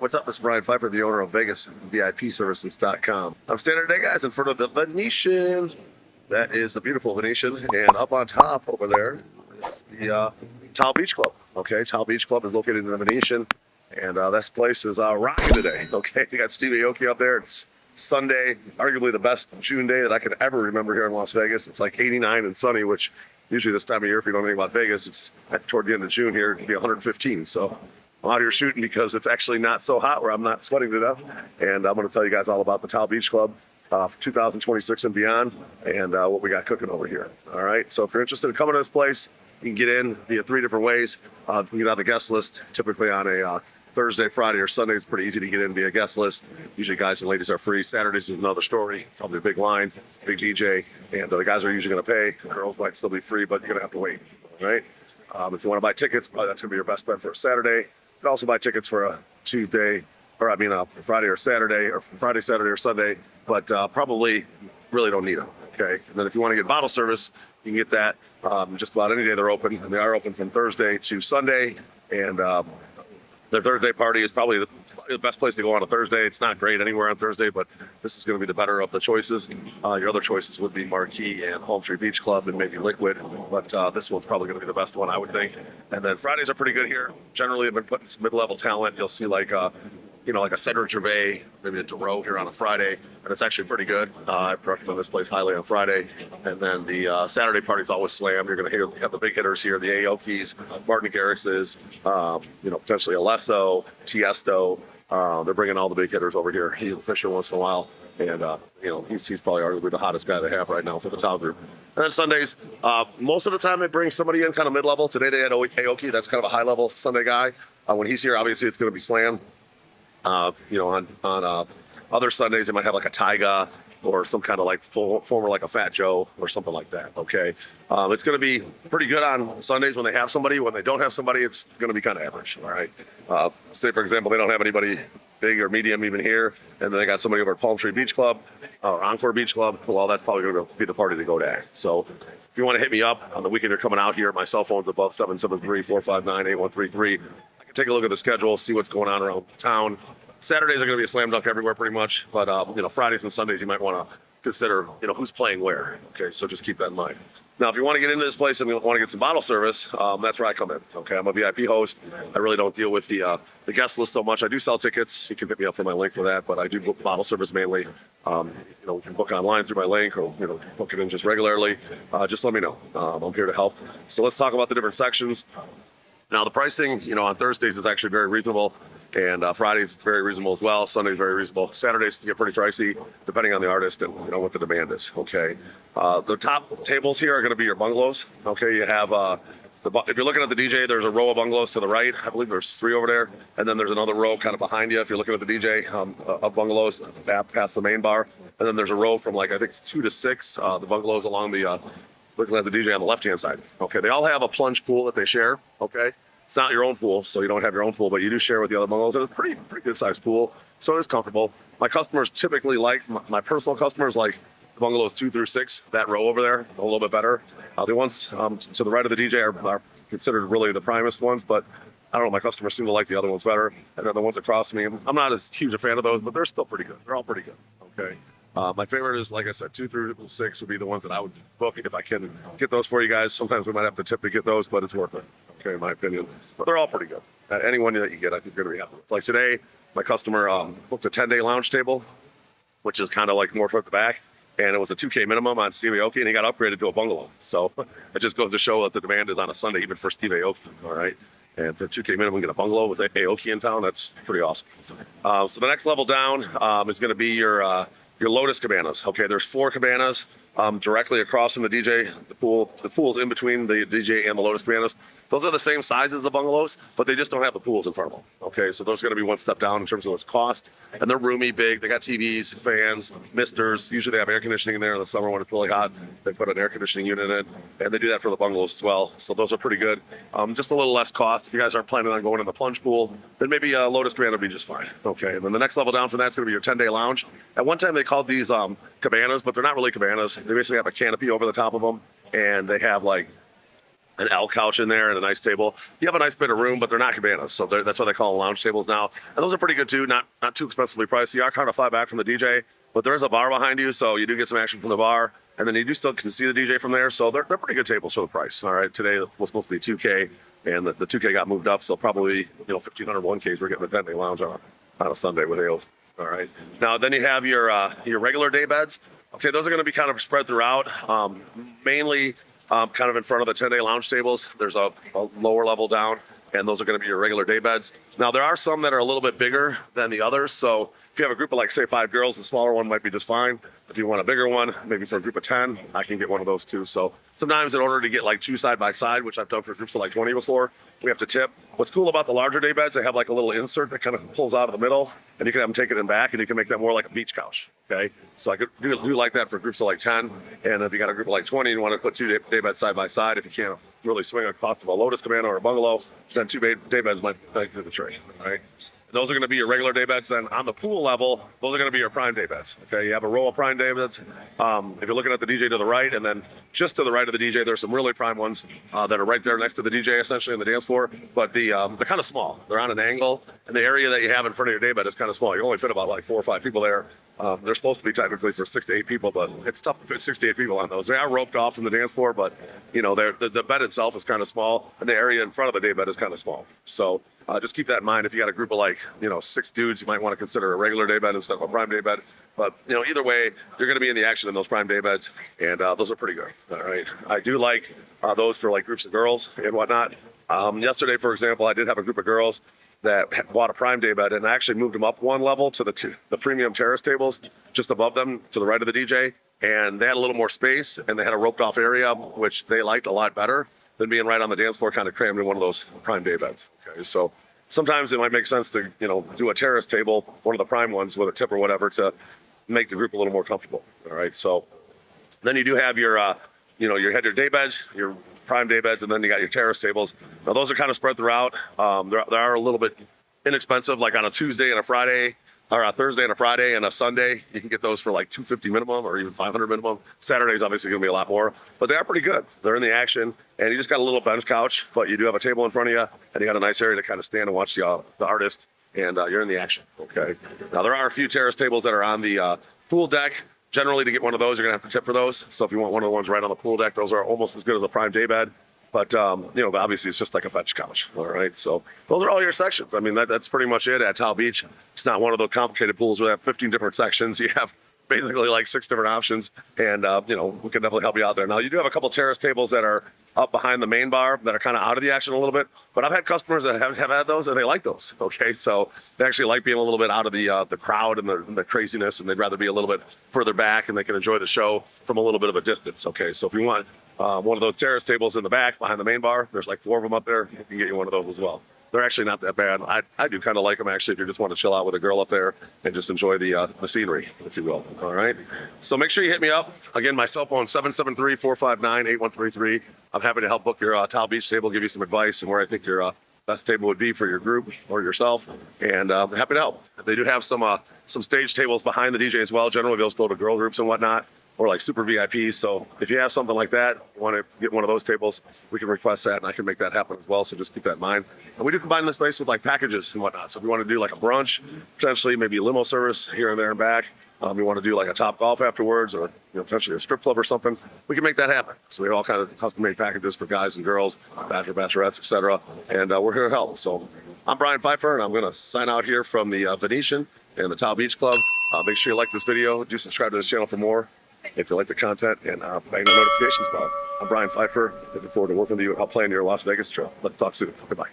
what's up? This is Brian Pfeiffer, the owner of VegasVIPServices.com. I'm standing today, guys, in front of the Venetian. That is the beautiful Venetian. And up on top over there is the Tao Beach Club. Okay, Tao Beach Club is located in the Venetian. And this place is rocking today. Okay, you got Steve Aoki up there. It's Sunday, arguably the best June day that I can ever remember here in Las Vegas. It's like 89 and sunny, which usually this time of year, if you know anything about Vegas, it's toward the end of June here, it'll be 115. So I'm out here shooting because it's actually not so hot where I'm not sweating to death. And I'm going to tell you guys all about the Tao Beach Club for 2026 and beyond, and what we got cooking over here. All right, so if you're interested in coming to this place, you can get in via 3 different ways. You can get on the guest list, typically on a Thursday, Friday, or Sunday. It's pretty easy to get in via guest list. Usually guys and ladies are free. Saturdays is another story. Probably a big line, big DJ, and the guys are usually going to pay. Girls might still be free, but you're going to have to wait. All right. If you want to buy tickets, probably that's going to be your best bet for a Saturday. You can also buy tickets for a Tuesday, or Friday or Saturday, or Friday, Saturday, or Sunday, but probably really don't need them. Okay. And then if you want to get bottle service, you can get that just about any day they're open, and they are open from Thursday to Sunday. And their Thursday party is probably the best place to go on a Thursday. It's not great anywhere on Thursday, but this is going to be the better of the choices. Your other choices would be Marquee and Palm Tree Beach Club and maybe Liquid, but this one's probably going to be the best one, I would think. And then Fridays are pretty good here. Generally, I've been putting some mid-level talent. You'll see like a Cedric Gervais, maybe a Duro here on a Friday, and it's actually pretty good. I recommend this place highly on Friday. And then the Saturday party's always slammed. You're going to have the big hitters here, the Aokis, Martin Garrix's, potentially Alesso, Tiesto. They're bringing all the big hitters over here. He'll Fisher once in a while, and he's probably arguably the hottest guy they have right now for the Tao group. And then Sundays, most of the time they bring somebody in kind of mid-level. Today they had Aoki. That's kind of a high-level Sunday guy. When he's here, obviously it's going to be slammed. On other Sundays, they might have like a Tyga or some kind of like former like a Fat Joe or something like that. Okay, it's going to be pretty good on Sundays when they have somebody. When they don't have somebody, it's going to be kind of average. All right. Say for example, they don't have anybody big or medium even here, and then they got somebody over at Palm Tree Beach Club or Encore Beach Club. Well, that's probably going to be the party to go to. So if you want to hit me up on the weekend you're coming out here, my cell phone's above 773-459-8133. Take a look at the schedule, see what's going on around town. Saturdays are going to be a slam dunk everywhere pretty much, but Fridays and Sundays you might want to consider who's playing where. Okay, so just keep that in mind. Now, if you want to get into this place and you want to get some bottle service, that's where I come in. Okay, I'm a VIP host. I really don't deal with the guest list so much. I do sell tickets. You can hit me up for my link for that, but I do book bottle service mainly. You can book online through my link, or book it in just regularly. Just let me know. I'm here to help. So let's talk about the different sections. Now, the pricing, on Thursdays is actually very reasonable, and Fridays is very reasonable as well. Sundays very reasonable. Saturdays can get pretty pricey, depending on the artist and what the demand is. Okay, the top tables here are going to be your bungalows. Okay, you have if you're looking at the DJ, there's a row of bungalows to the right. I believe there's 3 over there, and then there's another row kind of behind you. If you're looking at the DJ, of bungalows past the main bar, and then there's a row from I think it's 2 to 6. The bungalows along the looking at the DJ on the left-hand side. Okay, they all have a plunge pool that they share. Okay, it's not your own pool, so you don't have your own pool, but you do share with the other bungalows, and it's pretty good-sized pool, so it's comfortable. My customers typically my personal customers like the bungalows 2 through 6, that row over there, a little bit better. The ones to the right of the DJ are considered really the primest ones, but I don't know, my customers seem to like the other ones better. And then the ones across me, I'm not as huge a fan of those, but they're still pretty good. They're all pretty good. Okay. My favorite is, like I said, 2 through 6 would be the ones that I would book if I can get those for you guys. Sometimes we might have to tip to get those, but it's worth it, okay, in my opinion. But they're all pretty good. Any one that you get, I think you're going to be happy with. Like today, my customer booked a 10-day lounge table, which is kind of like more toward the back, and it was a $2K minimum on Steve Aoki, and he got upgraded to a bungalow. So it just goes to show that the demand is on a Sunday, even for Steve Aoki, all right? And for $2K minimum, get a bungalow with Aoki in town. That's pretty awesome. So the next level down is going to be your Lotus cabanas. Okay, there's 4 cabanas directly across from the DJ. The pool's in between the DJ and the Lotus cabanas. Those are the same size as the bungalows, but they just don't have the pools in front of them. Okay, so those are going to be one step down in terms of the cost. And they're roomy, big. They got TVs, fans, misters. Usually they have air conditioning in there in the summer when it's really hot. They put an air conditioning unit in, and they do that for the bungalows as well. So those are pretty good. Just a little less cost. If you guys aren't planning on going in the plunge pool, then maybe Lotus cabana would be just fine. Okay, and then the next level down from that's going to be your 10-day lounge. At one time they called these cabanas, but they're not really cabanas. They basically have a canopy over the top of them, and they have an L couch in there and a nice table. You have a nice bit of room, but they're not cabanas, so that's why they call them lounge tables now. And those are pretty good too, not too expensively priced. You are kind of far back from the DJ, but there is a bar behind you, so you do get some action from the bar, and then you do still can see the DJ from there. So they're pretty good tables for the price. All right, today was supposed to be 2K, and the 2K got moved up, so probably 1,500 1Ks. We're getting the 10-day lounge on a Sunday with ale. All right, now then you have your regular day beds. Okay, those are going to be kind of spread throughout, mainly kind of in front of the 10-day lounge tables. There's a lower level down, and those are going to be your regular day beds. Now, there are some that are a little bit bigger than the others. So if you have a group of, like, say, 5 girls, the smaller one might be just fine. If you want a bigger one, maybe for a group of 10, I can get one of those too. So sometimes in order to get like 2 side by side, which I've done for groups of like 20 before, we have to tip. What's cool about the larger day beds, they have like a little insert that kind of pulls out of the middle, and you can have them take it in back, and you can make that more like a beach couch. Okay, so I could do like that for groups of like 10, and if you got a group of like 20 and you want to put 2 day beds side by side, if you can't really swing a cost of a Lotus cabana or a bungalow, then 2 day beds might do the trick. All right. Those are going to be your regular day beds. Then on the pool level, those are going to be your prime day beds. Okay, you have a row of prime day beds. If you're looking at the DJ to the right, and then just to the right of the DJ, there's some really prime ones that are right there next to the DJ, essentially, on the dance floor. But they're kind of small. They're on an angle, and the area that you have in front of your day bed is kind of small. You only fit about like 4 or 5 people there. They're supposed to be technically for 6 to 8 people, but it's tough to fit 6 to 8 people on those. They are roped off from the dance floor, but the bed itself is kind of small, and the area in front of the day bed is kind of small. So just keep that in mind. If you got a group of like 6 dudes, you might want to consider a regular day bed instead of a prime day bed. But either way, you're going to be in the action in those prime day beds, and those are pretty good. All right, I do like those for like groups of girls and whatnot. Yesterday, for example, I did have a group of girls that bought a prime day bed, and I actually moved them up 1 level to the premium terrace tables just above them to the right of the DJ, and they had a little more space, and they had a roped off area, which they liked a lot better than being right on the dance floor, kind of crammed in one of those prime day beds. Okay, so sometimes it might make sense to do a terrace table, one of the prime ones with a tip or whatever, to make the group a little more comfortable. All right, so then you do have your you had your day beds, your prime day beds, and then you got your terrace tables. Now those are kind of spread throughout. They are a little bit inexpensive, like on a Tuesday and a Friday, or a Thursday and a Friday and a Sunday. You can get those for like $250 minimum or even $500 minimum. Saturday's obviously going to be a lot more, but they are pretty good. They're in the action, and you just got a little bench couch, but you do have a table in front of you, and you got a nice area to kind of stand and watch the artist, and you're in the action. Okay. Now there are a few terrace tables that are on the pool deck. Generally, to get one of those, you're going to have to tip for those. So if you want one of the ones right on the pool deck, those are almost as good as a prime day bed. But, obviously it's just like a bench couch. All right. So those are all your sections. I mean, that's pretty much it at Tao Beach. It's not one of those complicated pools where they have 15 different sections. You have basically like 6 different options, and we can definitely help you out there. Now you do have a couple terrace tables that are up behind the main bar that are kind of out of the action a little bit, but I've had customers that have had those and they like those. Okay, so they actually like being a little bit out of the crowd and the craziness, and they'd rather be a little bit further back, and they can enjoy the show from a little bit of a distance. Okay, so if you want one of those terrace tables in the back behind the main bar, there's like 4 of them up there. We can get you one of those as well. They're actually not that bad. I do kind of like them, actually, if you just want to chill out with a girl up there and just enjoy the scenery, if you will. All right. So make sure you hit me up. Again, my cell phone, 773-459-8133. I'm happy to help book your Tao Beach table, give you some advice and where I think your best table would be for your group or yourself. And I'm happy to help. They do have some stage tables behind the DJ as well. Generally, those go to girl groups and whatnot, or like super VIPs. So if you have something like that, you want to get one of those tables, we can request that, and I can make that happen as well. So just keep that in mind. And we do combine this space with like packages and whatnot. So if you want to do like a brunch, potentially maybe a limo service here and there and back, you want to do like a Top Golf afterwards, or potentially a strip club or something, we can make that happen. So we have all kind of custom-made packages for guys and girls, bachelor, bachelorettes, etc. And we're here to help. So I'm Brian Pfeiffer, and I'm going to sign out here from the Venetian and the Tao Beach Club. Make sure you like this video. Do subscribe to this channel for more if you like the content, and bang the notifications bell. I'm Brian Pfeiffer. Looking forward to working with you and help plan your Las Vegas trip. Let's talk soon. Goodbye.